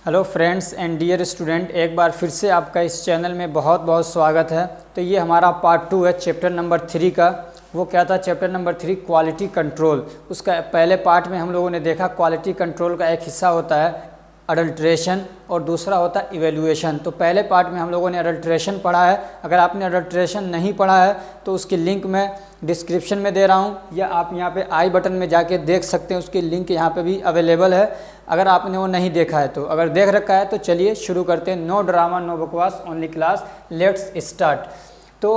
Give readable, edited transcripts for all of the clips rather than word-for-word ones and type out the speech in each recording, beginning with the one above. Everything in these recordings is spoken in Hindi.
Hello friends and dear student, एक बार फिर से आपका इस चैनल में बहुत बहुत स्वागत है। तो ये हमारा पार्ट 2 है चैप्टर नंबर 3 का। वो क्या था? Chapter number 3 quality control. उसका पहले पार्ट में हम लोगों ने देखा क्वालिटी कंट्रोल का एक हिस्सा होता है अडल्ट्रेशन और दूसरा होता है इवेल्युएशन। तो पहले पार्ट में हम लोगों ने अडल्ट्रेशन पढ़ा है। अगर आपने अडल्ट्रेशन नहीं पढ़ा है तो उसकी लिंक मैं डिस्क्रिप्शन में दे रहा हूँ, या आप यहाँ पे आई बटन में जाके देख सकते हैं। उसकी लिंक यहाँ पे भी अवेलेबल है अगर आपने वो नहीं देखा है तो। अगर देख रखा है तो चलिए शुरू करते हैं। नो ड्रामा नो बकवास ओनली क्लास, लेट्स स्टार्ट। तो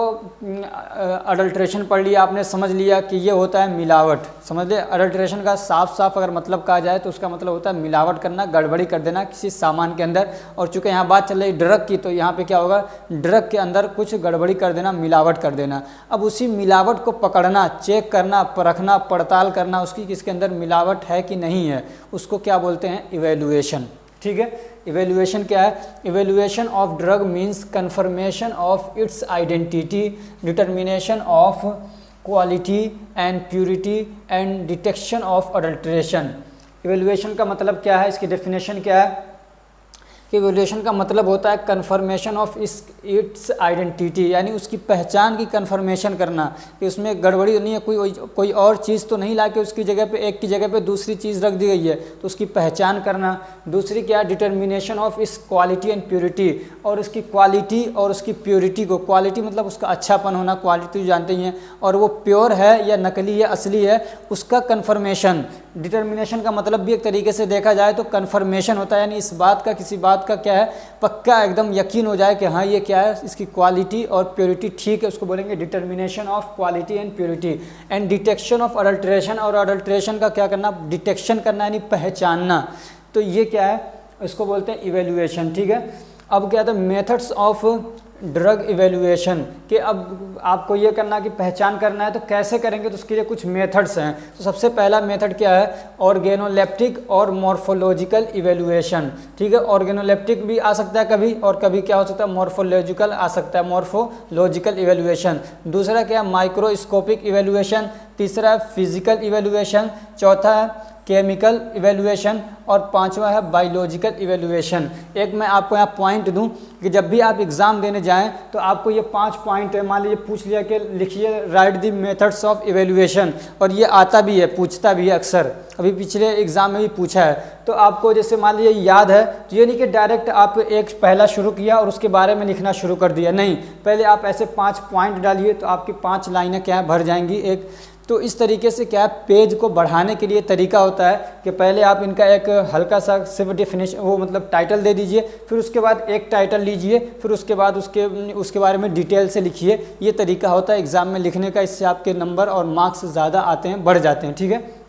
अडल्ट्रेशन पढ़ लिया आपने, समझ लिया कि ये होता है मिलावट। समझ लिया अडल्ट्रेशन का साफ साफ अगर मतलब कहा जाए तो उसका मतलब होता है मिलावट करना, गड़बड़ी कर देना किसी सामान के अंदर। और चूँकि यहाँ बात चल रही ड्रग की, तो यहाँ पे क्या होगा, ड्रग के अंदर कुछ गड़बड़ी कर देना, मिलावट कर देना। अब उसी मिलावट को पकड़ना, चेक करना, परखना, पड़ताल करना उसकी किसके अंदर मिलावट है कि नहीं है, उसको क्या बोलते हैं? इवेल्युएशन। ठीक है, इवेल्युएशन क्या है? Evaluation of drug means confirmation of its identity, determination of quality and purity and detection of adulteration. Evaluation का मतलब क्या है? इसकी डेफिनेशन क्या है कि इवेल्युएशन का मतलब होता है कन्फर्मेशन ऑफ इट्स आइडेंटिटी, यानी उसकी पहचान की कन्फर्मेशन करना कि उसमें गड़बड़ी नहीं है, कोई और चीज़ तो नहीं ला के उसकी जगह पे, एक की जगह पे दूसरी चीज़ रख दी गई है, तो उसकी पहचान करना। दूसरी क्या है? डिटर्मिनेशन ऑफ इस क्वालिटी एंड प्योरिटी, और उसकी क्वालिटी और उसकी प्योरिटी को, क्वालिटी मतलब उसका अच्छापन होना, क्वालिटी तो जानते ही हैं, और वो प्योर है या नकली है, असली है, उसका कन्फर्मेशन। डिटर्मिनेशन का मतलब भी एक तरीके से देखा जाए तो कन्फर्मेशन होता है, यानी इस बात का, किसी बात का क्या है, पक्का एकदम यकीन हो जाए कि हाँ ये क्या है, इसकी क्वालिटी और प्योरिटी ठीक है, उसको बोलेंगे determination of quality and purity. And detection of adulteration, और अडल्ट्रेशन का क्या करना? डिटेक्शन करना, यानी पहचानना। तो ये क्या है? इसको बोलते हैं इवेल्युएशन। ठीक है, अब क्या था? मेथड्स ऑफ ड्रग इवेल्युएशन के, अब आपको ये करना कि पहचान करना है, तो कैसे करेंगे? तो उसके लिए कुछ मेथड्स हैं। तो सबसे पहला मेथड क्या है? ऑर्गेनोलेप्टिक और मॉर्फोलॉजिकल इवेल्युएशन। ठीक है, ऑर्गेनोलेप्टिक भी आ सकता है कभी, और कभी क्या हो सकता है? मॉर्फोलॉजिकल आ सकता है, मॉर्फोलॉजिकल इवेल्युएशन। दूसरा क्या है? Microscopic evaluation. तीसरा है फिजिकल इवेल्युएशन। चौथा है केमिकल इवेल्युएशन, और पांचवा है बायोलॉजिकल इवेल्युएशन। एक मैं आपको यहाँ पॉइंट दूं कि जब भी आप एग्ज़ाम देने जाएं तो आपको ये 5 पॉइंट है, मान लीजिए पूछ लिया कि लिखिए right the methods of evaluation, और ये आता भी है, पूछता भी है अक्सर, अभी पिछले एग्ज़ाम में भी पूछा है। तो आपको जैसे मान लीजिए याद है, तो ये नहीं कि डायरेक्ट आप एक पहला शुरू किया और उसके बारे में लिखना शुरू कर दिया, नहीं, पहले आप ऐसे 5 पॉइंट डालिए तो आपकी 5 लाइनें क्या है, भर जाएंगी एक। तो इस तरीके से क्या है, पेज को बढ़ाने के लिए तरीका होता है कि पहले आप इनका एक हल्का सा सिर्फ डेफिनेशन, वो मतलब टाइटल दे दीजिए, फिर उसके बाद एक टाइटल लीजिए, फिर उसके बाद उसके बारे में डिटेल से लिखिए। ये तरीका होता है एग्ज़ाम में लिखने का, इससे आपके नंबर और मार्क्स ज़्यादा आते हैं, बढ़ जाते हैं। ठीक है,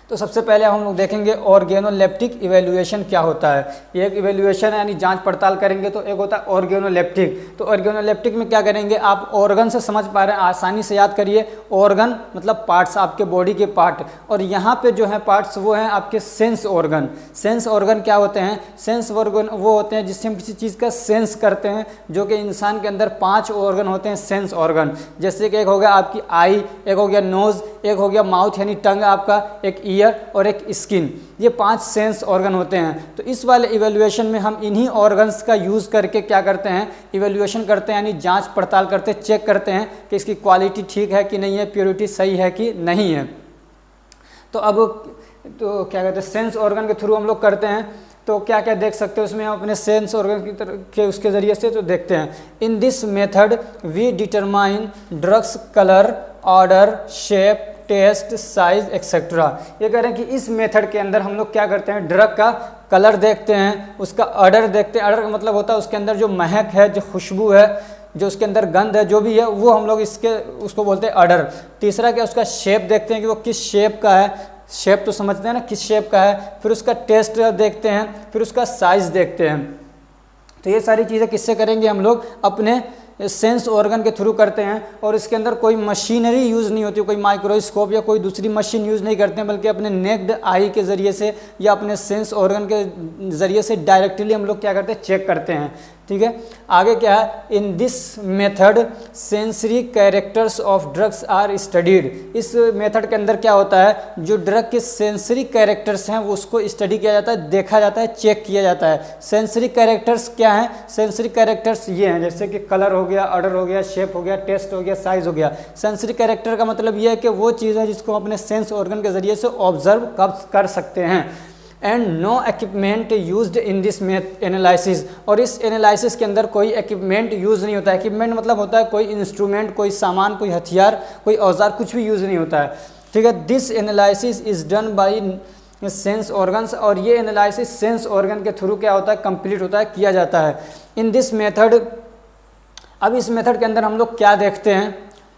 तो सबसे पहले हम लोग देखेंगे ऑर्गेनोलेप्टिक इवेल्युएशन क्या होता है। एक इवेल्युएशन है यानी जांच पड़ताल करेंगे, तो एक होता है ऑर्गेनोलेप्टिक। तो ऑर्गेनोलेप्टिक में क्या करेंगे? आप ऑर्गन से समझ पा रहे हैं, आसानी से याद करिए। ऑर्गन मतलब पार्ट्स, आपके बॉडी के पार्ट, और यहाँ पे जो है पार्ट्स वो हैं आपके सेंस ऑर्गन। सेंस ऑर्गन क्या होते हैं? सेंस ऑर्गन वो होते हैं जिससे हम किसी चीज़ का सेंस करते हैं, जो कि इंसान के अंदर 5 ऑर्गन होते हैं सेंस ऑर्गन। जैसे कि एक हो गया आपकी आई, एक हो गया नोज़, एक हो गया माउथ यानी टंग आपका, एक ईयर और एक स्किन। ये 5 सेंस ऑर्गन होते हैं। तो इस वाले इवेल्युएशन में हम इन्हीं ऑर्गन्स का यूज़ करके क्या करते हैं? इवेल्युएशन करते हैं, यानी जांच पड़ताल करते हैं, चेक करते हैं कि इसकी क्वालिटी ठीक है कि नहीं है, प्योरिटी सही है कि नहीं है। तो अब तो क्या कहते हैं, सेंस ऑर्गन के थ्रू हम लोग करते हैं। तो क्या क्या देख सकते हैं उसमें हम अपने सेंस ऑर्गन की तरह के उसके ज़रिए से, तो देखते हैं। In this method we determine drugs colour, odour, shape, taste, size etcetera. ये कह रहे हैं कि इस मेथड के अंदर हम लोग क्या करते हैं? ड्रग का कलर देखते हैं, उसका ऑर्डर देखते हैं। ऑर्डर का मतलब होता है उसके अंदर जो महक है, जो खुशबू है, जो उसके अंदर गंध है, जो भी है वो हम लोग उसको बोलते हैं ऑर्डर। तीसरा क्या? उसका शेप देखते हैं कि वो किस शेप का है, शेप तो समझते हैं ना किस शेप का है। फिर उसका टेस्ट देखते हैं, फिर उसका साइज देखते हैं। तो ये सारी चीज़ें किससे करेंगे? हम लोग अपने सेंस ऑर्गन के थ्रू करते हैं, और इसके अंदर कोई मशीनरी यूज़ नहीं होती, कोई माइक्रोस्कोप या कोई दूसरी मशीन यूज़ नहीं करते हैं, बल्कि अपने नेक्ड आई के ज़रिए से या अपने सेंस ऑर्गन के ज़रिए से डायरेक्टली हम लोग क्या करते हैं? चेक करते हैं। ठीक है। आगे क्या है, in this method sensory characters of drugs are studied. इस मेथड के अंदर क्या होता है, जो ड्रग के सेंसरी कैरेक्टर्स हैं वो उसको स्टडी किया जाता है, देखा जाता है, चेक किया जाता है। सेंसरी कैरेक्टर्स क्या हैं, सेंसरी कैरेक्टर्स ये हैं जैसे कि कलर हो गया, ऑर्डर हो गया, शेप हो गया, टेस्ट हो गया, साइज हो गया। सेंसरी कैरेक्टर का मतलब ये है कि वो चीज़ है जिसको हम अपने सेंस ऑर्गन के जरिए से ऑब्जर्व कर सकते हैं। And no equipment used in this analysis, और इस एनालिसिस के अंदर कोई इक्विपमेंट यूज़ नहीं होता है। इक्विपमेंट मतलब होता है कोई इंस्ट्रूमेंट, कोई सामान, कोई हथियार, कोई औजार, कुछ भी यूज़ नहीं होता है, ठीक है। This analysis is done by sense organs, और ये एनालिसिस सेंस ऑर्गन के थ्रू क्या होता है, कंप्लीट होता है, किया जाता है। इन दिस मेथड, अब इस मेथड के अंदर हम लोग क्या देखते हैं,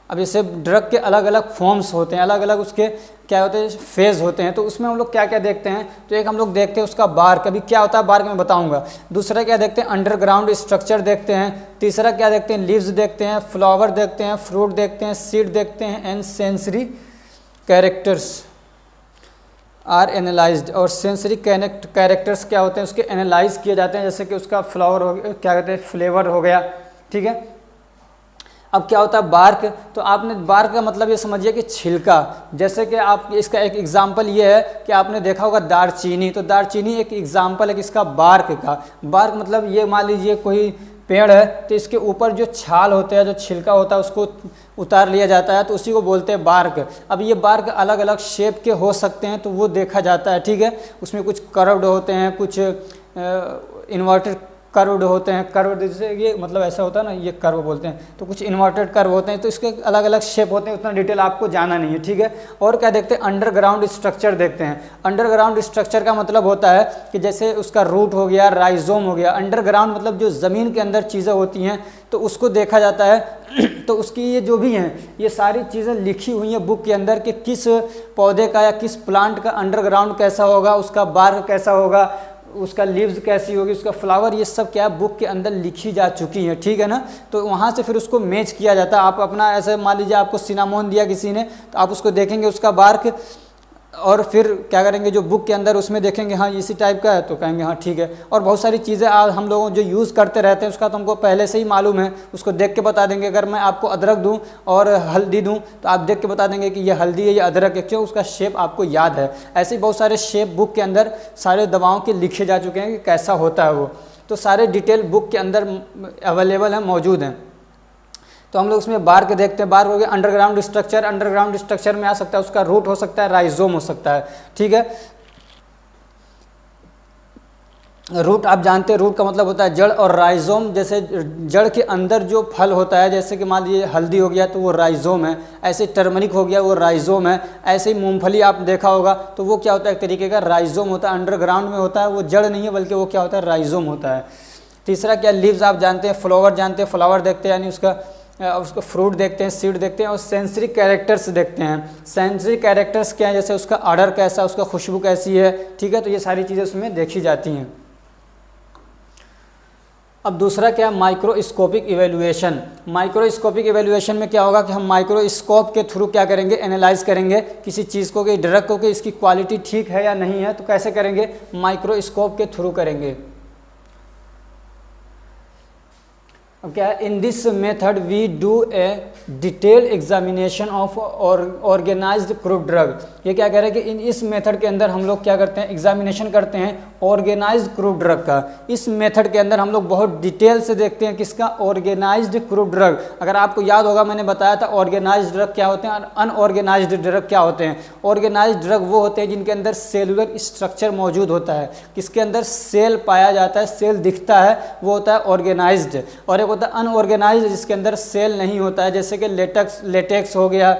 अब जैसे ड्रग के अलग अलग फॉर्म्स होते हैं, अलग अलग उसके क्या होते हैं, फेज़ होते हैं, तो उसमें हम लोग क्या क्या देखते हैं, तो एक हम लोग देखते हैं उसका बार्क, अभी क्या होता है बार्क मैं बताऊंगा। दूसरा क्या देखते हैं, अंडरग्राउंड स्ट्रक्चर देखते हैं। तीसरा क्या देखते हैं, लीव्स देखते हैं, फ्लावर देखते हैं, फ्रूट देखते हैं, सीड देखते हैं। And sensory characters are analysed, और सेंसरी कैरेक्टर्स क्या होते हैं, उसके एनालाइज किए जाते हैं, जैसे कि उसका फ्लावर हो गया, क्या कहते हैं, फ्लेवर हो गया, ठीक है। अब क्या होता है बार्क, तो आपने बार्क का मतलब ये समझिए कि छिलका, जैसे कि आप इसका एक एग्जांपल ये है कि आपने देखा होगा दालचीनी, तो दालचीनी एक एग्जांपल है किसका, बार्क का। बार्क मतलब ये मान लीजिए कोई पेड़ है, तो इसके ऊपर जो छाल होता है, जो छिलका होता है, उसको उतार लिया जाता है, तो उसी को बोलते हैं बार्क। अब ये बार्क अलग अलग शेप के हो सकते हैं, तो वो देखा जाता है, ठीक है। उसमें कुछ कर्व्ड होते हैं, कुछ इन्वर्टेड कर्व्ड होते हैं, कर्व जैसे ये मतलब ऐसा होता है ना, ये कर्व बोलते हैं, तो कुछ इन्वर्टेड कर्व होते हैं, तो इसके अलग अलग शेप होते हैं, उतना डिटेल आपको जाना नहीं है, ठीक है। और क्या देखते हैं, अंडरग्राउंड स्ट्रक्चर देखते हैं। अंडरग्राउंड स्ट्रक्चर का मतलब होता है कि जैसे उसका रूट हो गया, राइजोम हो गया। अंडरग्राउंड मतलब जो ज़मीन के अंदर चीज़ें होती हैं, तो उसको देखा जाता है। तो उसकी ये जो भी हैं, ये सारी चीज़ें लिखी हुई हैं बुक के अंदर कि किस पौधे का या किस प्लांट का अंडरग्राउंड कैसा होगा, उसका बार्क कैसा होगा, उसका लीव्स कैसी होगी, उसका फ्लावर, ये सब क्या है बुक के अंदर लिखी जा चुकी है, ठीक है ना। तो वहाँ से फिर उसको मैच किया जाता है। आप अपना ऐसे मान लीजिए आपको सिनामोन दिया किसी ने, तो आप उसको देखेंगे उसका बार्क, और फिर क्या करेंगे जो बुक के अंदर उसमें देखेंगे हाँ इसी टाइप का है, तो कहेंगे हाँ ठीक है। और बहुत सारी चीज़ें हम लोगों जो यूज़ करते रहते हैं उसका तो हमको पहले से ही मालूम है, उसको देख के बता देंगे। अगर मैं आपको अदरक दूं और हल्दी दूं तो आप देख के बता देंगे कि ये हल्दी है, ये अदरक है, क्यों, उसका शेप आपको याद है। ऐसे ही बहुत सारे शेप बुक के अंदर सारे दवाओं के लिखे जा चुके हैं कि कैसा होता है वो, तो सारे डिटेल बुक के अंदर अवेलेबल हैं, मौजूद हैं। तो हम लोग उसमें बार्क देखते हैं। बार्क हो गया अंडरग्राउंड स्ट्रक्चर, अंडरग्राउंड स्ट्रक्चर में आ सकता है उसका रूट हो सकता है, राइजोम हो सकता है, ठीक है। रूट आप जानते हैं, रूट का मतलब होता है जड़, और राइजोम जैसे जड़ के अंदर जो फल होता है, जैसे कि मान लीजिए हल्दी हो गया तो वो राइजोम है, ऐसे टर्मरिक हो गया वो राइजोम है, ऐसे ही मूंगफली आप देखा होगा तो वो क्या होता है, एक तरीके का राइजोम होता है, अंडरग्राउंड में होता है, वो जड़ नहीं है बल्कि वो क्या होता है, राइजोम होता है। तीसरा क्या, लीव्स आप जानते हैं, फ्लावर जानते हैं, फ्लावर देखते हैं यानी उसको फ्रूट देखते हैं, सीड देखते हैं, और सेंसरी कैरेक्टर्स देखते हैं। सेंसरी कैरेक्टर्स क्या है, जैसे उसका ऑर्डर कैसा, उसका खुशबू कैसी है, ठीक है, तो ये सारी चीज़ें उसमें देखी जाती हैं। अब दूसरा क्या है, माइक्रोस्कोपिक इवेल्युएशन। माइक्रोस्कोपिक इवेल्युएशन में क्या होगा कि हम माइक्रोस्कोप के थ्रू क्या करेंगे, एनालाइज करेंगे किसी चीज़ को, कि ड्रग को, कि इसकी क्वालिटी ठीक है या नहीं है। तो कैसे करेंगे, माइक्रोस्कोप के थ्रू करेंगे। अब क्या है, in this method we do a detail examination of organised crude drug. ये क्या कह रहे हैं कि इस मेथड के अंदर हम लोग क्या करते हैं, एग्जामिनेशन करते हैं ऑर्गेनाइज्ड क्रूड ड्रग का। इस मेथड के अंदर हम लोग बहुत डिटेल से देखते हैं किसका, ऑर्गेनाइज्ड क्रूड ड्रग। अगर आपको याद होगा मैंने बताया था ऑर्गेनाइज्ड ड्रग क्या होते हैं और अनऑर्गेनाइज्ड ड्रग क्या होते हैं। ऑर्गेनाइज्ड ड्रग वो होते हैं जिनके अंदर सेलुलर स्ट्रक्चर मौजूद होता है, किसके अंदर सेल पाया जाता है, सेल दिखता है, वो होता है ऑर्गेनाइज्ड। और एक होता है अनऑर्गेनाइज्ड जिसके अंदर सेल नहीं होता है, जैसे कि लेटेक्स हो गया,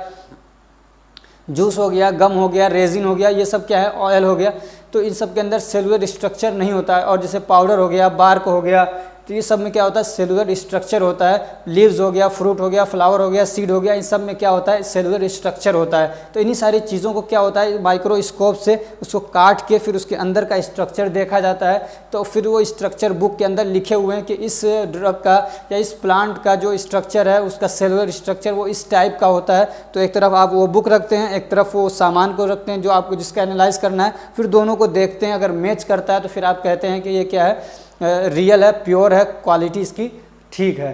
जूस हो गया, गम हो गया, रेजिन हो गया, ये सब क्या है, ऑयल हो गया। तो इन सब के अंदर सेलुलर स्ट्रक्चर नहीं होता है। और जैसे पाउडर हो गया, बार्क हो गया, तो ये सब में क्या होता है, सेलुलर स्ट्रक्चर होता है। लीव्स हो गया, फ्रूट हो गया, फ्लावर हो गया, सीड हो गया, इन सब में क्या होता है, सेलुलर स्ट्रक्चर होता है। तो इन्हीं सारी चीज़ों को क्या होता है, माइक्रोस्कोप से उसको काट के फिर उसके अंदर का स्ट्रक्चर देखा जाता है। तो फिर वो स्ट्रक्चर बुक के अंदर लिखे हुए हैं कि इस ड्रग का या इस प्लांट का जो स्ट्रक्चर है, उसका सेलुलर स्ट्रक्चर वो इस टाइप का होता है। तो एक तरफ आप वो बुक रखते हैं, एक तरफ वो सामान को रखते हैं जो आपको जिसका एनालाइज करना है, फिर दोनों को देखते हैं, अगर मैच करता है तो फिर आप कहते हैं कि ये क्या है, रियल है, प्योर है, क्वालिटी इसकी ठीक है।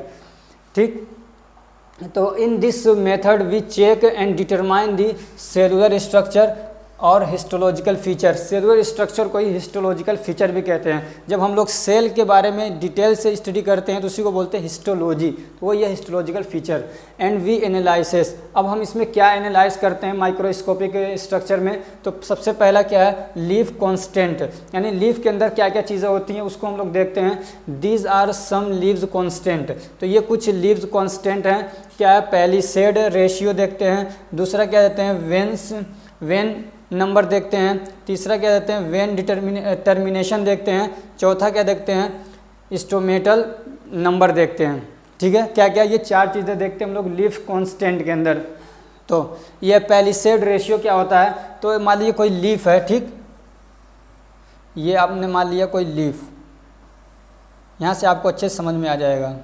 ठीक, तो in this method we check and determine the cellular structure और हिस्टोलॉजिकल फीचर। सेलुलर स्ट्रक्चर को ही हिस्टोलॉजिकल फीचर भी कहते हैं। जब हम लोग सेल के बारे में डिटेल से स्टडी करते हैं तो उसी को बोलते हैं हिस्टोलॉजी, तो वो ये histological feature. And we analysis, अब हम इसमें क्या एनालाइज करते हैं माइक्रोस्कोपिक स्ट्रक्चर में, तो सबसे पहला क्या है, लीफ कॉन्स्टेंट, यानी लीफ के अंदर क्या क्या चीज़ें होती हैं उसको हम लोग देखते हैं। These are some leaves constant, तो ये कुछ लीव्स कॉन्स्टेंट हैं। क्या है, पहली सेड रेशियो देखते हैं, दूसरा क्या देते हैं, वेन नंबर देखते हैं, तीसरा क्या देते हैं, वेन टर्मिनेशन देखते हैं, चौथा क्या देखते हैं, स्टोमेटल नंबर देखते हैं। ठीक है, क्या क्या, ये 4 चीज़ें देखते हैं हम लोग लीफ कांस्टेंट के अंदर। तो ये पैलिसेड रेशियो क्या होता है, तो मान लीजिए कोई लीफ है, ठीक, ये आपने मान लिया कोई लीफ, यहाँ से आपको अच्छे से समझ में आ जाएगा।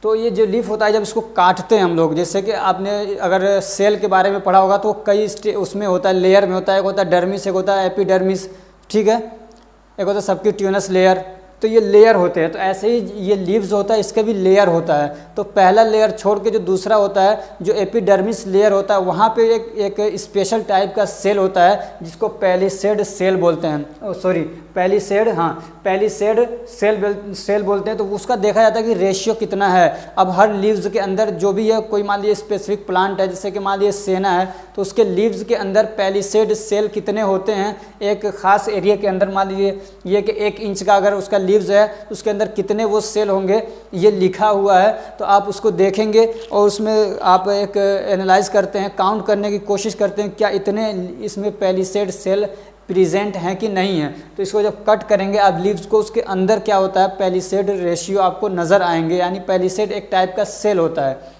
तो ये जो लीफ होता है जब इसको काटते हैं हम लोग, जैसे कि आपने अगर सेल के बारे में पढ़ा होगा तो कई उसमें होता है, लेयर में होता है, एक होता है डर्मिस, एक होता है एपिडर्मिस, ठीक है, एक होता है सबक्यूटेनियस लेयर, तो ये लेयर होते हैं। तो ऐसे ही ये लीव्स होता है, इसका भी लेयर होता है। तो पहला लेयर छोड़ के जो दूसरा होता है, जो एपिडर्मिस लेयर होता है, वहाँ पे एक स्पेशल टाइप का सेल होता है जिसको पैलिसेड सेल बोलते हैं, सॉरी पैलिसेड, हाँ पैलिसेड सेल बोलते हैं। तो उसका देखा जाता है कि रेशियो कितना है। अब हर लीव्स के अंदर जो भी है, कोई मान लीजिए स्पेसिफिक प्लांट है, जैसे कि मान लीजिए सेना है, तो उसके लीव्स के अंदर पैलिसेड सेल कितने होते हैं, एक ख़ास एरिया के अंदर, मान लीजिए ये कि 1 इंच का अगर उसका लीव्स है तो उसके अंदर कितने वो सेल होंगे ये लिखा हुआ है। तो आप उसको देखेंगे और उसमें आप एक एनालाइज करते हैं, काउंट करने की कोशिश करते हैं क्या इतने इसमें पैलिसेड सेल प्रेजेंट हैं कि नहीं है। तो इसको जब कट करेंगे आप लीव्स को, उसके अंदर क्या होता है, पैलिसेड रेशियो आपको नज़र आएंगे, यानी पैलिसेड एक टाइप का सेल होता है।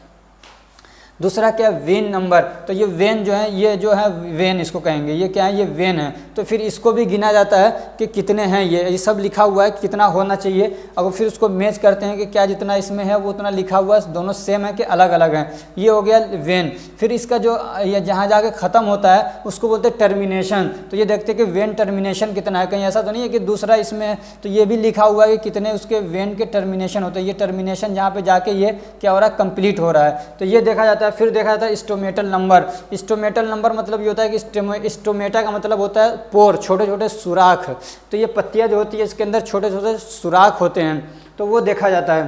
दूसरा क्या, वेन नंबर, तो ये वेन जो है, ये जो है वेन इसको कहेंगे, ये क्या है, ये वेन है। तो फिर इसको भी गिना जाता है कि कितने हैं, ये सब लिखा हुआ है कितना होना चाहिए। अगर फिर उसको मैच करते हैं कि क्या जितना इसमें है वो उतना लिखा हुआ है, दोनों सेम है कि अलग अलग हैं, ये हो गया वेन। फिर इसका जो ये जहाँ जाके ख़त्म होता है उसको बोलते हैं टर्मिनेशन। तो ये देखते हैं कि वेन टर्मिनेशन कितना है, कहीं ऐसा तो नहीं है कि दूसरा इसमें, तो ये भी लिखा हुआ है कि कितने उसके वेन के टर्मिनेशन होते हैं। ये टर्मिनेशन जहाँ पर जाके ये क्या हो रहा है, कंप्लीट हो रहा है, तो ये देखा जाता है। फिर देखा जाता है स्टोमेटल नंबर। स्टोमेटल नंबर मतलब ये होता है कि स्टोमेटा का मतलब होता है पोर, छोटे छोटे सुराख। तो ये पत्तियां जो होती है इसके अंदर छोटे छोटे सुराख होते हैं, तो वो देखा जाता है।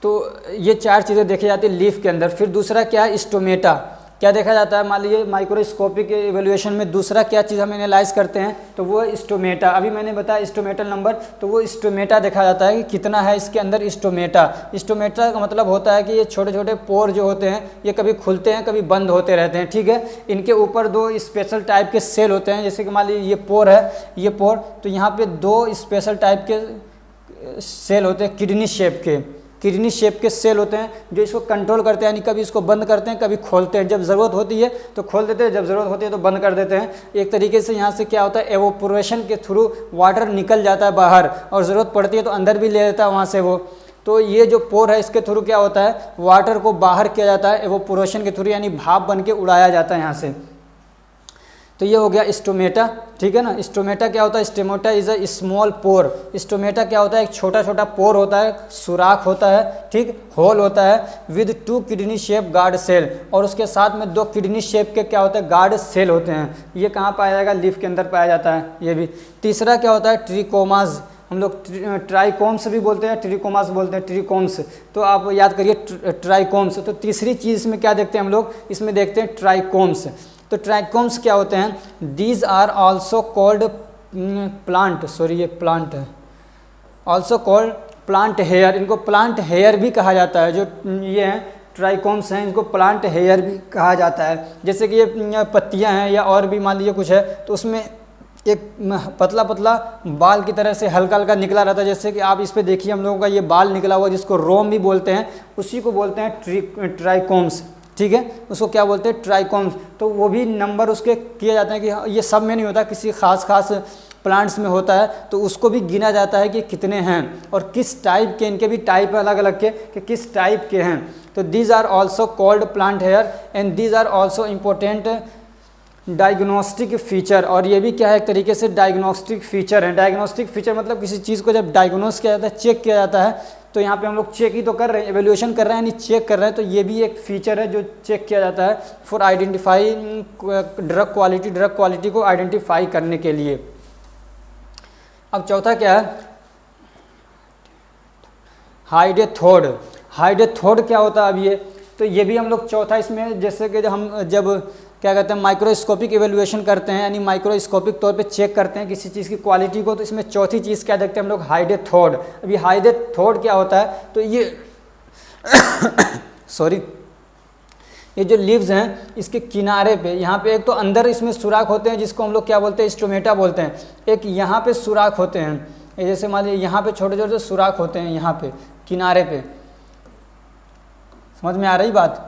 तो ये 4 चीज़ें देखी जाती है लीफ के अंदर। फिर दूसरा क्या है, स्टोमेटा, क्या देखा जाता है, मान लीजिए माइक्रोस्कोपिक एवेल्यूएशन में दूसरा क्या चीज़ हम एनालाइज करते हैं, तो वो स्टोमेटा। अभी मैंने बताया स्टोमेटल नंबर, तो वो स्टोमेटा देखा जाता है कि कितना है इसके अंदर स्टोमेटा। स्टोमेटा का मतलब होता है कि ये छोटे छोटे पोर जो होते हैं ये कभी खुलते हैं कभी बंद होते रहते हैं, ठीक है। इनके ऊपर 2 स्पेशल टाइप के सेल होते हैं, जैसे कि मान लीजिए ये पोर है, ये पोर, तो यहाँ पर 2 स्पेशल टाइप के सेल होते हैं, किडनी शेप के सेल होते हैं जो इसको कंट्रोल करते हैं, यानी कभी इसको बंद करते हैं कभी खोलते हैं। जब ज़रूरत होती है तो खोल देते हैं, जब ज़रूरत होती है तो बंद कर देते हैं। एक तरीके से यहाँ से क्या होता है, एवोपोरेशन के थ्रू वाटर निकल जाता है बाहर, और ज़रूरत पड़ती है तो अंदर भी ले लेता है वहाँ से वो। तो ये जो पोर है इसके थ्रू क्या होता है, वाटर को बाहर किया जाता है एवोपोरेशन के थ्रू, यानी भाप बन के उड़ाया जाता है यहाँ से। तो ये हो गया स्टोमेटा, ठीक है ना। स्टोमेटा क्या होता है, stomata is a small pore. Stomata क्या होता है, एक छोटा छोटा पोर होता है, सुराख होता है, ठीक, होल होता है, with 2 kidney shape guard cell, और उसके साथ में 2 किडनी शेप के क्या होते हैं, गार्ड सेल होते हैं। ये कहाँ पाया जाएगा, लीफ के अंदर पाया जाता है ये भी। तीसरा क्या होता है, ट्रिकोमास, हम लोग ट्राइकोम्स भी बोलते हैं, ट्रिकोमास बोलते हैं, ट्रिकोम्स। तो आप याद करिए ट्राइकोम्स। तो तीसरी चीज़ इसमें क्या देखते हैं हम लोग, इसमें देखते हैं ट्राइकोम्स। तो ट्राइकोम्स क्या होते हैं, these are also called plant, sorry ये प्लांट है, ऑल्सो कॉल्ड प्लांट हेयर, इनको प्लांट हेयर भी कहा जाता है। जो ये हैं ट्राइकोम्स हैं, इनको प्लांट हेयर भी कहा जाता है। जैसे कि ये पत्तियां हैं या और भी मान लीजिए कुछ है, तो उसमें एक पतला पतला बाल की तरह से हल्का हल्का निकला रहता है। जैसे कि आप इस पे देखिए, हम लोगों का ये बाल निकला हुआ जिसको रोम भी बोलते हैं, उसी को बोलते हैं ट्राइकोम्स, ठीक है, उसको क्या बोलते हैं, ट्राइकोम्स। तो वो भी नंबर उसके किए जाते हैं कि ये सब में नहीं होता, किसी खास प्लांट्स में होता है, तो उसको भी गिना जाता है कि कितने हैं और किस टाइप के, इनके भी टाइप अलग अलग के कि किस टाइप के हैं। तो these are also called plant hair and these are also important diagnostic feature, और ये भी क्या है, एक तरीके से डायग्नोस्टिक फीचर है। डायग्नोस्टिक फीचर मतलब किसी चीज़ को जब डायग्नोस किया जाता है, चेक किया जाता है, तो यहाँ पे हम लोग चेक ही तो कर रहे हैं, एवेल्यूएशन कर रहे हैं, यानी चेक कर रहे हैं, तो ये भी एक फीचर है जो चेक किया जाता है फॉर आइडेंटिफाई ड्रग क्वालिटी को आइडेंटिफाई करने के लिए। अब चौथा क्या है, हाइडेथोड क्या होता है अब ये, तो ये भी हम लोग चौथा इसमें, जैसे कि जब क्या कहते हैं माइक्रोस्कोपिक एवेल्यूएशन करते हैं, यानी माइक्रोस्कोपिक तौर पे चेक करते हैं किसी चीज़ की क्वालिटी को, तो इसमें चौथी चीज़ क्या देखते हैं हम लोग, हाइडेथोड। अभी हाइडेथोड क्या होता है, तो ये सॉरी, ये जो लीव्स हैं इसके किनारे पे, यहाँ पे एक तो अंदर इसमें सुराख होते हैं जिसको हम लोग क्या बोलते हैं, स्टोमेटा बोलते हैं, एक यहाँ पे सुराख होते हैं, जैसे मान लीजिए यहाँ पे छोटे छोटे सुराख होते हैं, यहाँ पे किनारे पे, समझ में आ रही बात।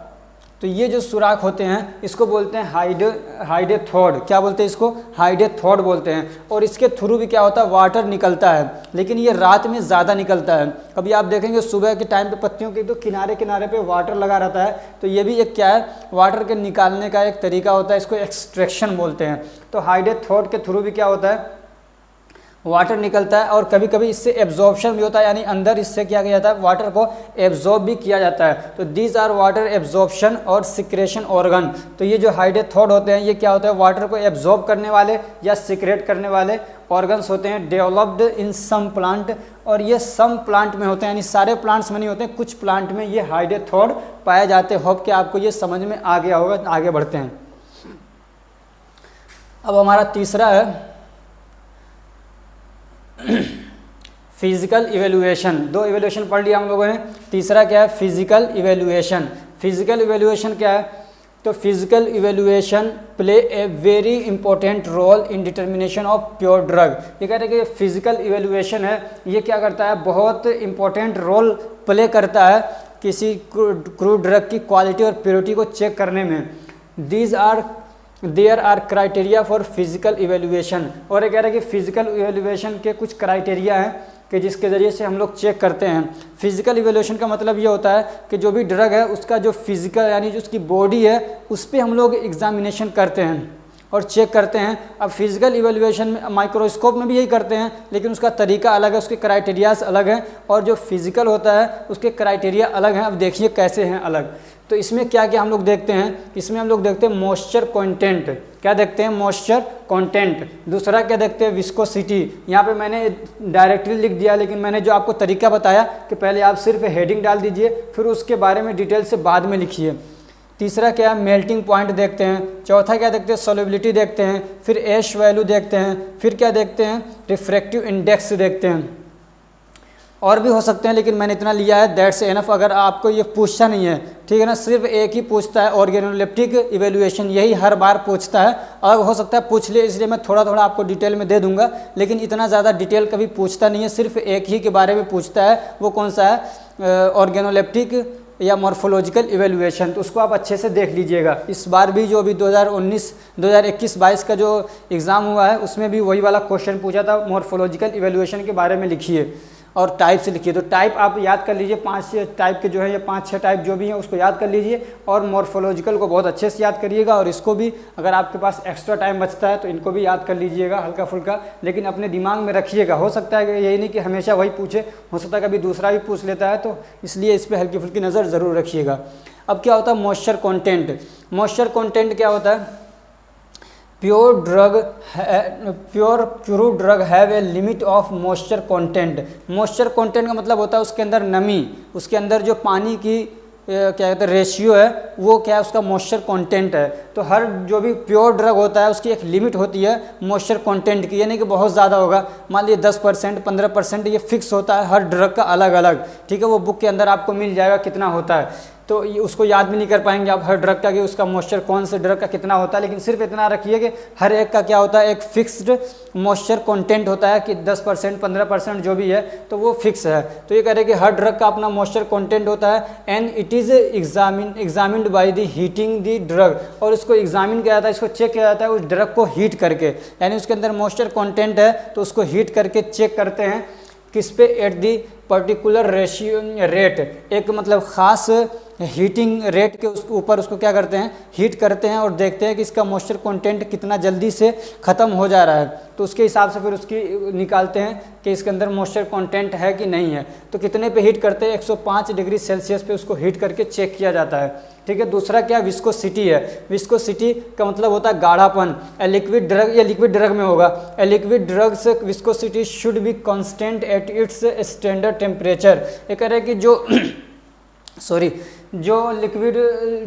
तो ये जो सुराख होते हैं इसको बोलते हैं हाइडेथोड। क्या बोलते हैं इसको, हाइडेथोड बोलते हैं। और इसके थ्रू भी क्या होता है, वाटर निकलता है, लेकिन ये रात में ज़्यादा निकलता है। कभी आप देखेंगे सुबह के टाइम पे पत्तियों के तो किनारे किनारे पे वाटर लगा रहता है, तो ये भी एक क्या है, वाटर के निकालने का एक तरीका होता है, इसको एक्सट्रैक्शन बोलते हैं। तो हाइडेथोड के थ्रू भी क्या होता है, वाटर निकलता है, और कभी कभी इससे एब्जॉर्प्शन भी होता है, यानी अंदर इससे क्या किया जाता है, वाटर को एब्जॉर्ब भी किया जाता है। तो दीज आर वाटर एब्जॉर्प्शन और सिक्रेशन ऑर्गन। तो ये जो हाइडेथोड होते हैं ये क्या होता है, वाटर को एब्जॉर्ब करने वाले या सिक्रेट करने वाले ऑर्गन्स होते हैं, डेवलप्ड इन सम प्लांट, और ये सम प्लांट में होते हैं, यानी सारे प्लांट्स में नहीं होते हैं, कुछ प्लांट में ये हाइडेथोड पाए जाते हैं। होप कि आपको ये समझ में आ गया होगा। आगे बढ़ते हैं। अब हमारा तीसरा है फिजिकल इवेल्युएशन। दो इवेल्युएशन पढ़ लिया हम लोगों ने, तीसरा क्या है, फिजिकल इवेल्युएशन। फिजिकल इवेल्युएशन क्या है, तो physical evaluation play a very important role in determination of pure drug. ये कह रहे हैं कि फिजिकल इवेल्युएशन है, ये क्या करता है, बहुत इंपॉर्टेंट रोल प्ले करता है किसी क्रूड ड्रग की क्वालिटी और प्योरिटी को चेक करने में। There are criteria for physical evaluation. और ये कह रहे हैं कि फिजिकल इवेल्युएशन के कुछ क्राइटेरिया हैं कि जिसके ज़रिए से हम लोग चेक करते हैं। फिजिकल इवेल्युएशन का मतलब ये होता है कि जो भी ड्रग है उसका जो फिजिकल यानी जो उसकी बॉडी है उस पर हम लोग एग्जामिनेशन करते हैं और चेक करते हैं। अब फिजिकल इवेल्युएशन में माइक्रोस्कोप में भी यही करते हैं, लेकिन उसका तरीका अलग है, उसके क्राइटेरियाज अलग हैं, और जो फिजिकल होता है उसके क्राइटेरिया अलग हैं। अब देखिए कैसे हैं अलग। तो इसमें क्या क्या हम लोग देखते हैं, इसमें हम लोग देखते हैं मॉइस्चर कंटेंट। क्या देखते हैं, मॉइस्चर कंटेंट। दूसरा क्या देखते हैं, विस्कोसिटी। यहाँ पे मैंने डायरेक्टली लिख दिया, लेकिन मैंने जो आपको तरीका बताया कि पहले आप सिर्फ हेडिंग डाल दीजिए, फिर उसके बारे में डिटेल से बाद में लिखिए। तीसरा क्या है, मेल्टिंग पॉइंट देखते हैं। चौथा क्या देखते हैं, सॉल्युबिलिटी देखते हैं। फिर एश वैल्यू देखते हैं। फिर क्या देखते हैं, रिफ्रैक्टिव इंडेक्स देखते हैं। और भी हो सकते हैं, लेकिन मैंने इतना लिया है, दैट्स एनफ। अगर आपको ये पूछता नहीं है, ठीक है ना, सिर्फ एक ही पूछता है, ऑर्गेनोलेप्टिक इवेल्युएशन, यही हर बार पूछता है। और हो सकता है पूछ ले, इसलिए मैं थोड़ा थोड़ा आपको डिटेल में दे दूंगा, लेकिन इतना ज़्यादा डिटेल कभी पूछता नहीं है, सिर्फ एक ही के बारे में पूछता है। वो कौन सा है, ऑर्गेनोलेप्टिक या मॉर्फोलॉजिकल इवेल्युएशन। तो उसको आप अच्छे से देख लीजिएगा। इस बार भी जो अभी 2021-22 का जो एग्ज़ाम हुआ है उसमें भी वही वाला क्वेश्चन पूछा था, मॉर्फोलॉजिकल इवेल्युएशन के बारे में लिखिए और टाइप से लिखिए। तो टाइप आप याद कर लीजिए, 5 टाइप के जो है, या 5-6 टाइप जो भी हैं उसको याद कर लीजिए, और मॉर्फोलॉजिकल को बहुत अच्छे से याद करिएगा। और इसको भी अगर आपके पास एक्स्ट्रा टाइम बचता है तो इनको भी याद कर लीजिएगा हल्का फुल्का, लेकिन अपने दिमाग में रखिएगा। हो सकता है कि यही नहीं कि हमेशा वही पूछे, हो सकता है कभी दूसरा भी पूछ लेता है, तो इसलिए इस पर हल्की फुल्की नज़र ज़रूर रखिएगा। अब क्या होता है मॉइस्चर कंटेंट। मॉइस्चर कंटेंट क्या होता है, pure drug have a limit of moisture content. Moisture content का मतलब होता है उसके अंदर नमी, उसके अंदर जो पानी की क्या कहते हैं रेशियो है, वो क्या है, उसका मॉइस्चर कंटेंट है। तो हर जो भी प्योर ड्रग होता है उसकी एक लिमिट होती है मॉइस्चर कंटेंट की, यानी कि बहुत ज़्यादा होगा। मान लीजिए 10%, 15%, ये फिक्स होता है हर ड्रग का अलग अलग, ठीक है। वो बुक के अंदर आपको मिल जाएगा कितना होता है, तो ये उसको याद भी नहीं कर पाएंगे आप हर ड्रग का कि उसका मॉइस्चर कौन से ड्रग का कितना होता है, लेकिन सिर्फ इतना रखिए कि हर एक का क्या होता है, एक फिक्स्ड मॉइस्चर कंटेंट होता है कि 10%, 15% जो भी है, तो वो फिक्स है। तो ये कह रहे हैं कि हर ड्रग का अपना मॉइस्चर कंटेंट होता है, and it is examined by the heating the drug. और इसको एग्जामिन किया जाता है, इसको चेक किया जाता है उस ड्रग को हीट करके, यानी उसके अंदर मॉइस्चर कंटेंट है तो उसको हीट करके चेक करते हैं। किस पे, at the particular ratio rate, एक मतलब ख़ास हीटिंग रेट के ऊपर उसको क्या करते हैं, हीट करते हैं और देखते हैं कि इसका मॉइस्चर कंटेंट कितना जल्दी से ख़त्म हो जा रहा है। तो उसके हिसाब से फिर उसकी निकालते हैं कि इसके अंदर मॉइस्चर कंटेंट है कि नहीं है। तो कितने पे हीट करते हैं, 105 डिग्री सेल्सियस पे उसको हीट करके चेक किया जाता है, ठीक है। दूसरा क्या, विस्कोसिटी है। विस्कोसिटी का मतलब होता है गाढ़ापन। लिक्विड ड्रग, ये लिक्विड ड्रग में होगा। Liquid drugs viscosity should be constant at its standard temperature. ये कह रहे हैं कि जो जो लिक्विड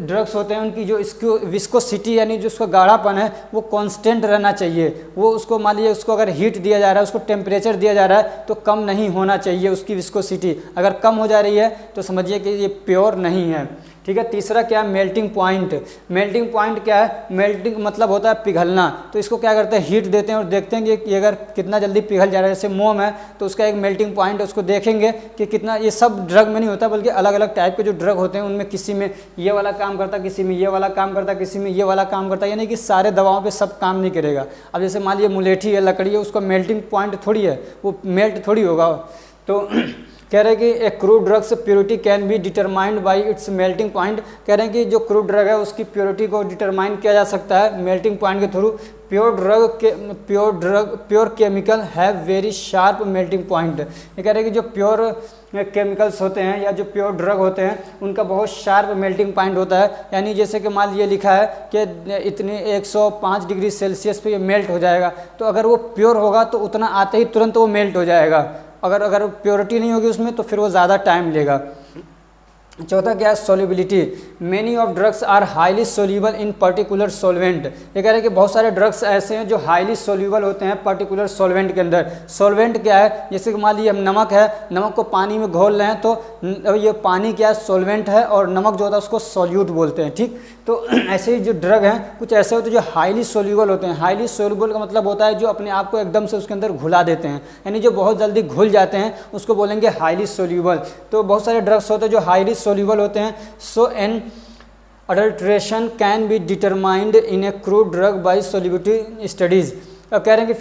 ड्रग्स होते हैं उनकी जो इसको विस्कोसिटी यानी जो उसका गाढ़ापन है वो कांस्टेंट रहना चाहिए। वो उसको मान लीजिए उसको अगर हीट दिया जा रहा है, उसको टेम्परेचर दिया जा रहा है तो कम नहीं होना चाहिए उसकी विस्कोसिटी। अगर कम हो जा रही है तो समझिए कि ये प्योर नहीं है, ठीक है। तीसरा क्या है, मेल्टिंग पॉइंट। मेल्टिंग पॉइंट क्या है, मेल्टिंग मतलब होता है पिघलना। तो इसको क्या करते हैं, हीट देते हैं और देखते हैं कि अगर कितना जल्दी पिघल जा रहा है। जैसे मोम है तो उसका एक मेल्टिंग पॉइंट है, उसको देखेंगे कि कितना। ये सब ड्रग में नहीं होता बल्कि अलग अलग टाइप के जो ड्रग होते हैं उनमें किसी में ये वाला काम करता, किसी में ये वाला काम करता, किसी में ये वाला काम करता, यानी कि सारे दवाओं पे सब काम नहीं करेगा। अब जैसे मान लीजिए मुलेठी है, लकड़ी है, उसका मेल्टिंग पॉइंट थोड़ी है, वो मेल्ट थोड़ी होगा। तो कह रहे हैं कि ए crude drugs purity can be determined by it's melting point. कह रहे हैं कि जो क्रूड ड्रग है उसकी प्योरिटी को डिटरमाइन किया जा सकता है मेल्टिंग पॉइंट के through. Pure chemical have very sharp melting point. ये कह रहे हैं कि जो प्योर केमिकल्स होते हैं या जो प्योर ड्रग होते हैं उनका बहुत शार्प मेल्टिंग पॉइंट होता है। यानी जैसे कि मान लीजिए लिखा है कि इतनी 105 डिग्री सेल्सियस पे ये मेल्ट हो जाएगा, तो अगर वो प्योर होगा तो उतना आते ही तुरंत वो मेल्ट हो जाएगा। अगर प्योरिटी नहीं होगी उसमें तो फिर वो ज़्यादा टाइम लेगा। चौथा क्या है, solubility. Many of drugs are highly soluble in particular solvent. ये कह रहे हैं कि बहुत सारे ड्रग्स ऐसे हैं जो हाईली सोल्यूबल होते हैं पर्टिकुलर सॉल्वेंट के अंदर। सॉल्वेंट क्या है, जैसे कि मान लीजिए हम नमक है, नमक को पानी में घोल रहे हैं तो ये पानी क्या है, सॉल्वेंट है, और नमक जो होता है उसको सॉल्यूट बोलते हैं, ठीक। तो ऐसे ही जो ड्रग हैं कुछ ऐसे होते हैं जो हाईली सोल्यूबल होते हैं। हाईली सोल्यूबल का मतलब होता है जो अपने आप को एकदम से उसके अंदर घुला देते हैं, यानी जो बहुत जल्दी घुल जाते हैं उसको बोलेंगे हाईली सोल्यूबल। तो बहुत सारे ड्रग्स होते हैं जो हाईली सोल्यूबल होते हैं। So an adulteration can be determined in a crude drug by solubility studies. अब कह रहे हैं कि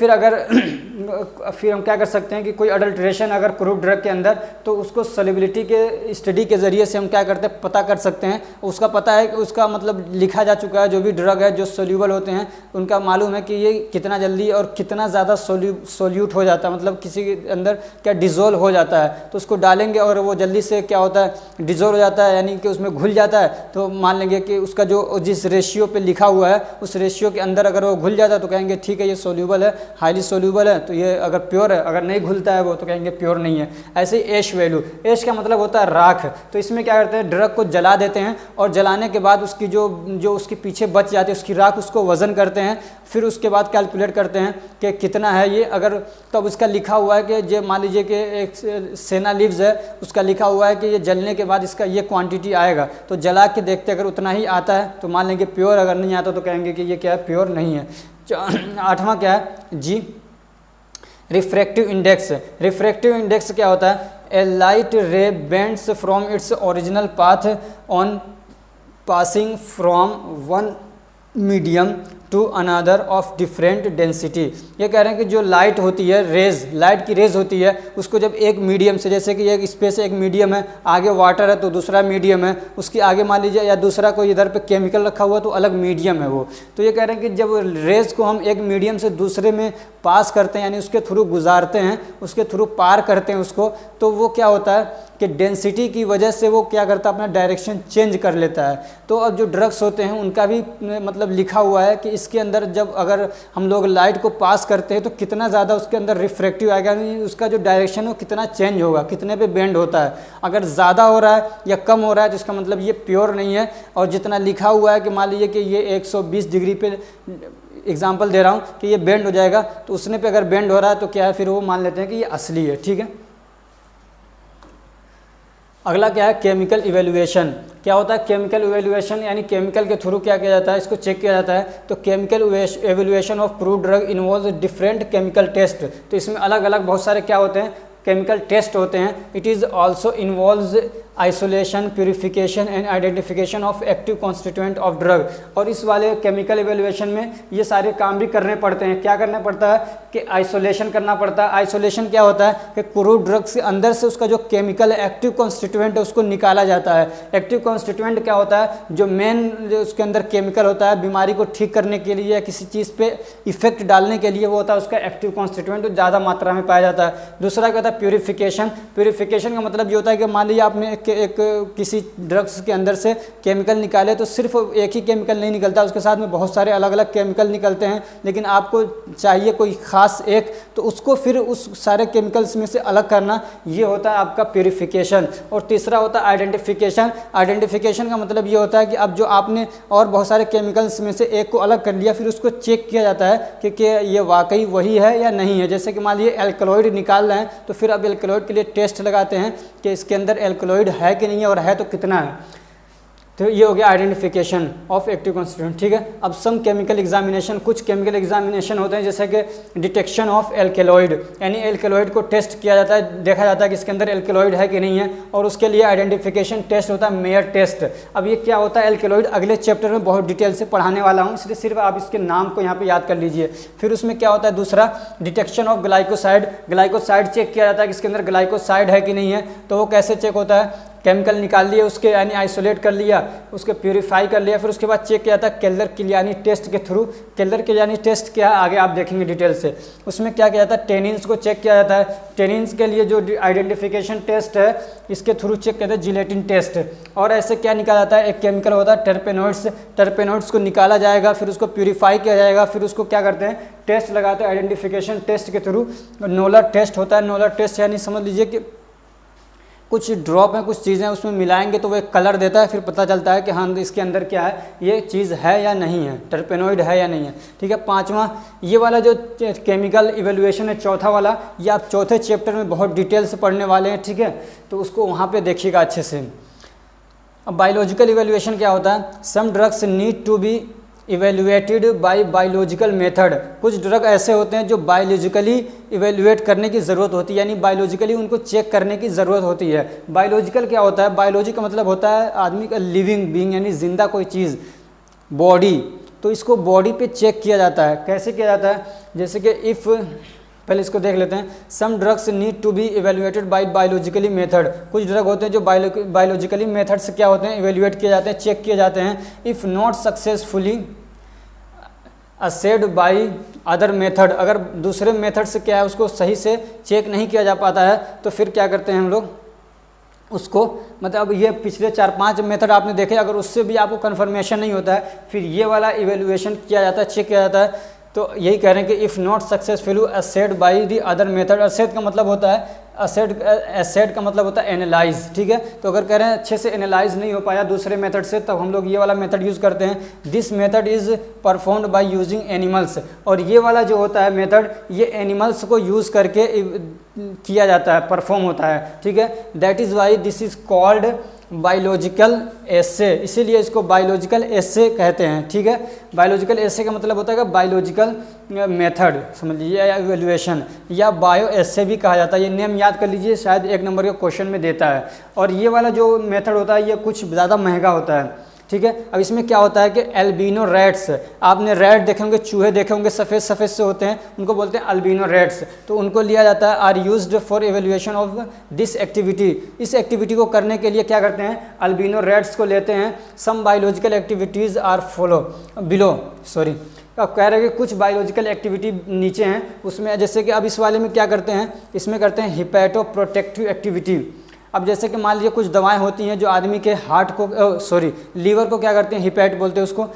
फिर हम क्या कर सकते हैं कि कोई अडल्ट्रेशन अगर क्रूड ड्रग के अंदर, तो उसको सोल्यूबिलिटी के स्टडी के ज़रिए से हम क्या करते हैं, पता कर सकते हैं। उसका पता है कि उसका मतलब लिखा जा चुका है, जो भी ड्रग है जो सोल्यूबल होते हैं उनका मालूम है कि ये कितना जल्दी और कितना ज़्यादा सोल्यूट हो जाता है, मतलब किसी के अंदर क्या डिज़ोल्व हो जाता है। तो उसको डालेंगे और वो जल्दी से क्या होता है, डिज़ोल्व हो जाता है, यानी कि उसमें घुल जाता है। तो मान लेंगे कि उसका जो जिस रेशियो पे लिखा हुआ है उस रेशियो के अंदर अगर वो घुल जाता है तो कहेंगे ठीक है ये सोल्यूबल है, हाईली सोल्यूबल है, तो ये अगर प्योर है। अगर नहीं घुलता है वो तो कहेंगे प्योर नहीं है। ऐसे ही एश वैल्यू, एश का मतलब होता है राख। तो इसमें क्या करते हैं, ड्रग को जला देते हैं और जलाने के बाद उसकी जो उसके पीछे बच जाती है उसकी राख, उसको वज़न करते हैं। फिर उसके बाद कैलकुलेट करते हैं कि कितना है ये। अगर तब उसका लिखा हुआ है कि जो मान लीजिए कि एक सेना लीव्स है, उसका लिखा हुआ है कि ये जलने के बाद इसका ये क्वांटिटी आएगा। तो जला के देखते अगर उतना ही आता है तो मान लेंगे प्योर, अगर नहीं आता तो कहेंगे कि ये क्या है, प्योर नहीं है। आठवां क्या है जी, रिफ्रैक्टिव इंडेक्स। रिफ्रैक्टिव इंडेक्स क्या होता है, a light ray bends from its original path on passing from one medium to another of different density. ये कह रहे हैं कि जो लाइट होती है, रेज, लाइट की रेज होती है, उसको जब एक मीडियम से, जैसे कि एक स्पेस एक मीडियम है, आगे वाटर है तो दूसरा मीडियम है, उसके आगे मान लीजिए या दूसरा कोई इधर पे केमिकल रखा हुआ तो अलग मीडियम है वो। तो ये कह रहे हैं कि जब रेज को हम एक मीडियम से दूसरे में पास करते हैं, यानी उसके थ्रू गुजारते हैं, उसके थ्रू पार करते हैं उसको, तो वो क्या होता है कि डेंसिटी की वजह से वो क्या करता है, अपना डायरेक्शन चेंज कर लेता है। तो अब जो ड्रग्स होते हैं उनका भी मतलब लिखा हुआ है कि इसके अंदर जब अगर हम लोग लाइट को पास करते हैं तो कितना ज़्यादा उसके अंदर रिफ्रैक्टिव आएगा, यानी उसका जो डायरेक्शन है कितना चेंज होगा, कितने पे बेंड होता है। अगर ज़्यादा हो रहा है या कम हो रहा है तो इसका मतलब ये प्योर नहीं है। और जितना लिखा हुआ है कि मान लीजिए कि ये 120 डिग्री पे, एग्जाम्पल दे रहा हूँ कि ये बेंड हो जाएगा, तो उसने पे अगर बेंड हो रहा है तो क्या है, फिर वो मान लेते हैं कि ये असली है, ठीक है। अगला क्या है, केमिकल इवेल्युएशन। क्या होता है केमिकल इवेल्युएशन, यानी केमिकल के थ्रू क्या किया जाता है, इसको चेक किया जाता है। तो chemical evaluation of crude drug involve different chemical test. तो इसमें अलग अलग बहुत सारे क्या होते हैं, केमिकल टेस्ट होते हैं। It is also involves isolation, purification and identification of active constituent of drug. और इस वाले केमिकल इवेल्युएशन में ये सारे काम भी करने पड़ते हैं। क्या करना पड़ता है कि आइसोलेशन करना पड़ता है। आइसोलेशन क्या होता है कि क्रूड ड्रग्स के अंदर से उसका जो केमिकल एक्टिव कॉन्स्टिट्यूएंट है उसको निकाला जाता है। एक्टिव कॉन्स्टिट्यूएंट क्या होता है, जो मेन जो उसके अंदर केमिकल होता है बीमारी को ठीक करने के लिए या किसी चीज़ पे इफेक्ट डालने के लिए, वो होता है उसका एक्टिव कॉन्स्टिट्यूएंट, जो ज़्यादा मात्रा में पाया जाता है। दूसरा क्या होता है प्यूरिफिकेशन। प्यूरिफिकेशन का मतलब ये होता है कि मान लीजिए आपने एक किसी ड्रग्स के अंदर से केमिकल निकाले, तो सिर्फ एक ही केमिकल नहीं निकलता, उसके साथ में बहुत सारे अलग अलग केमिकल निकलते हैं, लेकिन आपको चाहिए कोई खास एक, तो उसको फिर उस सारे केमिकल्स में से अलग करना, ये होता है आपका प्यूरिफिकेशन। और तीसरा होता है आइडेंटिफिकेशन। आइडेंटिफिकेशन का मतलब ये होता है कि अब जो आपने और बहुत सारे केमिकल्स में से एक को अलग कर लिया, फिर उसको चेक किया जाता है कि ये वाकई वही है या नहीं है। जैसे कि मान लीजिए एल्कलॉइड निकाल रहे हैं, तो फिर अब एल्कलॉइड के लिए टेस्ट लगाते हैं कि इसके अंदर एल्कलॉइड है कि नहीं है, और है तो कितना है। तो ये हो गया आइडेंटिफिकेशन ऑफ एक्टिव कॉन्स्टिट्यूएंट। ठीक है, अब सम केमिकल एग्जामिनेशन, कुछ केमिकल एग्जामिनेशन होते हैं जैसे कि डिटेक्शन ऑफ एल्केलॉइड, यानी एल्केलॉइड को टेस्ट किया जाता है, देखा जाता है कि इसके अंदर एल्केलॉइड है कि नहीं है, और उसके लिए आइडेंटिफिकेशन टेस्ट होता है, मेयर टेस्ट। अब ये क्या होता है एल्केलॉइड, अगले चैप्टर में बहुत डिटेल से पढ़ाने वाला हूँ, इसलिए सिर्फ आप इसके नाम को यहाँ पर याद कर लीजिए। फिर उसमें क्या होता है दूसरा, detection of glycoside. Glycoside check किया जाता है कि इसके अंदर ग्लाइकोसाइड है कि नहीं है। तो वो कैसे चेक होता है, केमिकल निकाल लिए उसके, यानी आइसोलेट कर लिया, उसके प्यूरिफाई कर लिया, फिर उसके बाद चेक किया जाता है केलर किलियानी टेस्ट के थ्रू। केलर किलियानी टेस्ट क्या है आगे आप देखेंगे डिटेल से। उसमें क्या किया जाता है, टेनिन्स को चेक किया जाता है। टेनिन्स के लिए जो आइडेंटिफिकेशन टेस्ट है, इसके थ्रू चेक किया जाता है जिलेटिन टेस्ट। और ऐसे क्या निकाला जाता है, एक केमिकल होता है टर्पेनोइड्स। टर्पेनोइड्स को निकाला जाएगा, फिर उसको प्यूरिफाई किया जाएगा, फिर उसको क्या करते हैं टेस्ट लगाते हैं आइडेंटिफिकेशन टेस्ट के थ्रू। नोलर टेस्ट होता है। नोलर टेस्ट यानी समझ लीजिए कि कुछ ड्रॉप हैं, कुछ चीज़ें उसमें मिलाएंगे तो वो एक कलर देता है, फिर पता चलता है कि हाँ इसके अंदर क्या है, ये चीज़ है या नहीं है, टर्पेनोइड है या नहीं है। ठीक है, पांचवा ये वाला जो केमिकल इवेल्युएशन है, चौथा वाला, ये आप चौथे चैप्टर में बहुत डिटेल से पढ़ने वाले हैं। ठीक है, तो उसको वहाँ पे देखिएगा अच्छे से। अब बायोलॉजिकल इवेल्युएशन क्या होता है, some drugs need to be evaluated by biological method. कुछ ड्रग ऐसे होते हैं जो बायोलॉजिकली इवेल्युएट करने की ज़रूरत होती है, यानी बायोलॉजिकली उनको चेक करने की ज़रूरत होती है। बायोलॉजिकल क्या होता है, बायोलॉजी का मतलब होता है आदमी का लिविंग बीइंग, यानी जिंदा कोई चीज़, बॉडी। तो इसको बॉडी पे चेक किया जाता है। कैसे किया जाता है, जैसे कि इफ़, पहले इसको देख लेते हैं। Some drugs need to be evaluated by biologically method. कुछ ड्रग होते हैं जो बायोलॉजिकली मेथड से क्या होते हैं, इवेल्युएट किए जाते हैं, चेक किए जाते हैं। If not successfully assessed by other method, अगर दूसरे मेथड से क्या है उसको सही से चेक नहीं किया जा पाता है, तो फिर क्या करते हैं हम लोग उसको, मतलब ये पिछले 4-5 मेथड आपने देखे, अगर उससे भी आपको कन्फर्मेशन नहीं होता है, फिर ये वाला इवेल्युएशन किया जाता है, चेक किया जाता है। तो यही कह रहे हैं कि if not successful assessed by the other method. Assessed का मतलब होता है, एसेड का मतलब होता है एनालाइज। ठीक है, तो अगर कह रहे हैं अच्छे से एनालाइज नहीं हो पाया दूसरे मेथड से, तब हम लोग ये वाला मेथड यूज़ करते हैं। This method is performed by using animals. और ये वाला जो होता है मेथड, ये एनिमल्स को यूज़ करके किया जाता है, परफॉर्म होता है। ठीक है, that is why this is called biological assay, इसीलिए इसको बायोलॉजिकल एसे कहते हैं। ठीक है, बायोलॉजिकल एसे का मतलब होता है कि बायोलॉजिकल मेथड समझ लीजिए, या इवेल्युएशन, या बायो एसे भी कहा जाता है। ये नेम याद कर लीजिए, शायद 1 नंबर के क्वेश्चन में देता है। और ये वाला जो मेथड होता है ये कुछ ज़्यादा महंगा होता है। ठीक है, अब इसमें क्या होता है कि एल्बिनो रैट्स, आपने रैट देखे होंगे, चूहे देखे होंगे, सफ़ेद सफ़ेद से होते हैं, उनको बोलते हैं अल्बिनो रैट्स। तो उनको लिया जाता है, are used for evaluation of this activity. इस एक्टिविटी को करने के लिए क्या करते हैं, अल्बिनो रैट्स को लेते हैं। सम बायोलॉजिकल एक्टिविटीज़ आर अब कह रहे हैं कि कुछ बायोलॉजिकल एक्टिविटी नीचे हैं, उसमें जैसे कि अब इस वाले में क्या करते हैं, इसमें करते हैं हिपैटो प्रोटेक्टिव एक्टिविटी। अब जैसे कि मान लीजिए कुछ दवाएं होती हैं जो आदमी के हार्ट को लीवर को क्या करते हैं, हिपैट बोलते हैं उसको,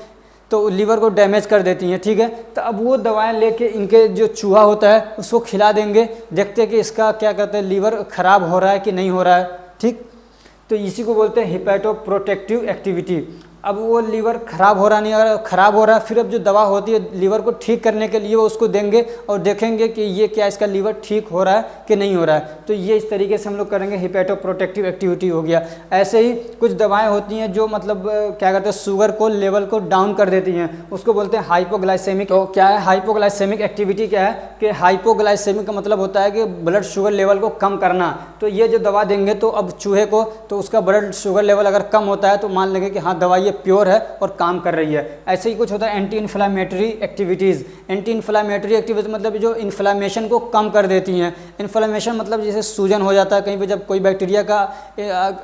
तो लीवर को डैमेज कर देती हैं। ठीक है, तो अब वो दवाएं लेके इनके जो चूहा होता है उसको खिला देंगे, देखते हैं कि इसका क्या कहते हैं लीवर ख़राब हो रहा है कि नहीं हो रहा है। ठीक, तो इसी को बोलते हैं हिपैटो प्रोटेक्टिव एक्टिविटी। अब वो लीवर ख़राब हो रहा नहीं, अगर ख़राब हो रहा है फिर अब जो दवा होती है लीवर को ठीक करने के लिए वो उसको देंगे और देखेंगे कि ये क्या इसका लीवर ठीक हो रहा है कि नहीं हो रहा है। तो ये इस तरीके से हम लोग करेंगे, हिपैटोप्रोटेक्टिव एक्टिविटी हो गया। ऐसे ही कुछ दवाएं होती हैं जो मतलब क्या करते हैं, शुगर को लेवल को डाउन कर देती हैं, उसको बोलते हैं हाइपोग्लाइसेमिक। तो क्या है हाइपोग्लाइसेमिक एक्टिविटी, क्या है कि हाइपोग्लाइसेमिक का मतलब होता है कि ब्लड शुगर लेवल को कम करना। तो ये जो दवा देंगे तो अब चूहे को तो उसका ब्लड शुगर लेवल अगर कम होता है तो मान लेंगे कि हाँ दवा ये प्योर है और काम कर रही है। ऐसे ही कुछ होता है anti inflammatory activities. Anti inflammatory activities मतलब जो इन्फ्लामेशन को कम कर देती हैं। इन्फ्लामेशन मतलब जैसे सूजन हो जाता है कहीं पे, जब कोई बैक्टीरिया का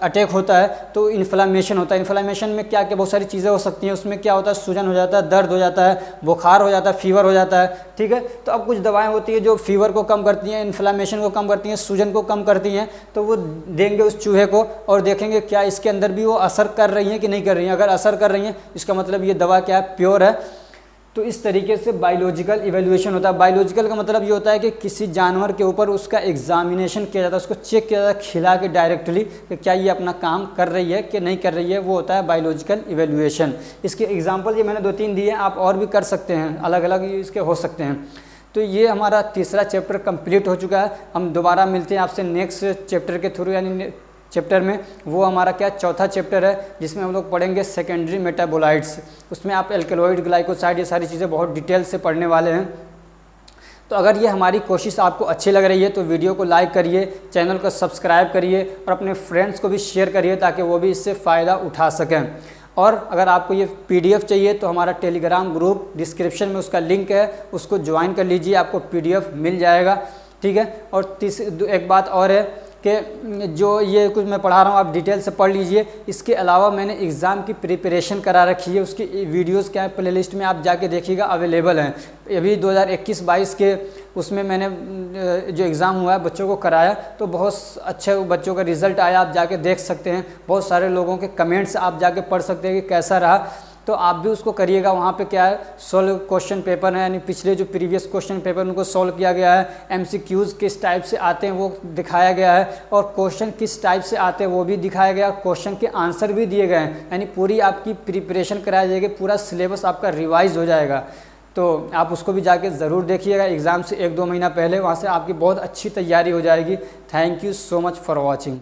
अटैक होता है तो इन्फ्लामेशन होता है। इन्फ्लामेशन में क्या क्या बहुत सारी चीज़ें हो सकती हैं, उसमें क्या होता है, सूजन हो जाता है, दर्द हो जाता है, बुखार हो जाता है, फीवर हो जाता है, ठीक है। तो अब कुछ दवाएं होती है जो फीवर को कम करती हैं, इन्फ्लामेशन को कम करती हैं, सूजन को कम करती हैं। तो वो देंगे उस चूहे को और देखेंगे क्या इसके अंदर भी वो असर कर रही हैं कि नहीं कर रही हैं। अगर असर कर रही हैं इसका मतलब ये दवा क्या है, प्योर है। तो इस तरीके से बायोलॉजिकल इवैल्यूएशन होता है। बायोलॉजिकल का मतलब ये होता है कि किसी जानवर के ऊपर उसका एग्जामिनेशन किया जाता है, उसको चेक किया जाता है खिला के डायरेक्टली कि क्या ये अपना काम कर रही है कि नहीं कर रही है, वो होता है बायोलॉजिकल इवैल्यूएशन। इसके एग्जाम्पल ये मैंने 2-3 दिए, आप और भी कर सकते हैं, अलग अलग इसके हो सकते हैं। तो ये हमारा तीसरा चैप्टर कंप्लीट हो चुका है। हम दोबारा मिलते हैं आपसे नेक्स्ट चैप्टर के थ्रू, यानी चैप्टर में। वो हमारा क्या चौथा चैप्टर है जिसमें हम लोग पढ़ेंगे सेकेंडरी मेटाबोलाइट्स। उसमें आप एल्कलॉइड, ग्लाइकोसाइड, ये सारी चीज़ें बहुत डिटेल से पढ़ने वाले हैं। तो अगर ये हमारी कोशिश आपको अच्छी लग रही है तो वीडियो को लाइक करिए, चैनल को सब्सक्राइब करिए और अपने फ्रेंड्स को भी शेयर करिए ताकि वो भी इससे फ़ायदा उठा सकें। और अगर आपको ये PDF चाहिए तो हमारा टेलीग्राम ग्रुप डिस्क्रिप्शन में उसका लिंक है, उसको ज्वाइन कर लीजिए, आपको PDF मिल जाएगा, ठीक है। और एक बात और है कि जो ये कुछ मैं पढ़ा रहा हूँ आप डिटेल से पढ़ लीजिए। इसके अलावा मैंने एग्ज़ाम की प्रिपरेशन करा रखी है, उसकी वीडियोस क्या है प्लेलिस्ट में आप जाके देखिएगा, अवेलेबल हैं। अभी 2021-22 के उसमें मैंने जो एग्ज़ाम हुआ है बच्चों को कराया तो बहुत अच्छे बच्चों का रिज़ल्ट आया, आप जाके देख सकते हैं। बहुत सारे लोगों के कमेंट्स आप जाके पढ़ सकते हैं कि कैसा रहा, तो आप भी उसको करिएगा। वहाँ पे क्या है, सोल्व क्वेश्चन पेपर है, यानी पिछले जो प्रीवियस क्वेश्चन पेपर उनको सोल्व किया गया है। MCQs किस टाइप से आते हैं वो दिखाया गया है और क्वेश्चन किस टाइप से आते हैं वो भी दिखाया गया, क्वेश्चन के आंसर भी दिए गए हैं। यानी पूरी आपकी प्रिपरेशन कराई जाएगी, पूरा सिलेबस आपका रिवाइज हो जाएगा। तो आप उसको भी जाके ज़रूर देखिएगा एग्ज़ाम से 1-2 महीना पहले, वहाँ से आपकी बहुत अच्छी तैयारी हो जाएगी। Thank you so much for watching.